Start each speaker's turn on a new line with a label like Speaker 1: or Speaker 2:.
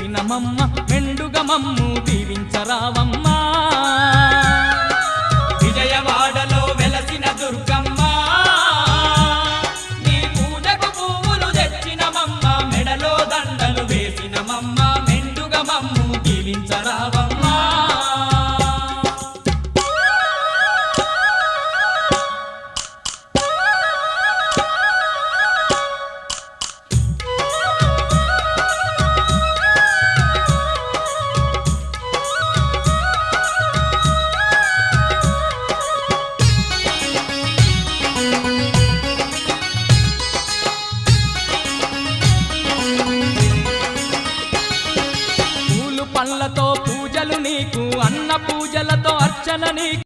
Speaker 1: వెలసినమమ్మ మెండుగా మమ్ము దీవించరావమ్మా విజయవాడలో వెలసిన దుర్గమ్మ నీ పూజకు పువ్వులు తెచ్చినమమ్మ మెడలో దండలు వేసినమమ్మ మెండుగా మమ్ము దీవించరావమ్మా పళ్ళతో పూజలు నీకు అన్న పూజలతో అర్చన నీకు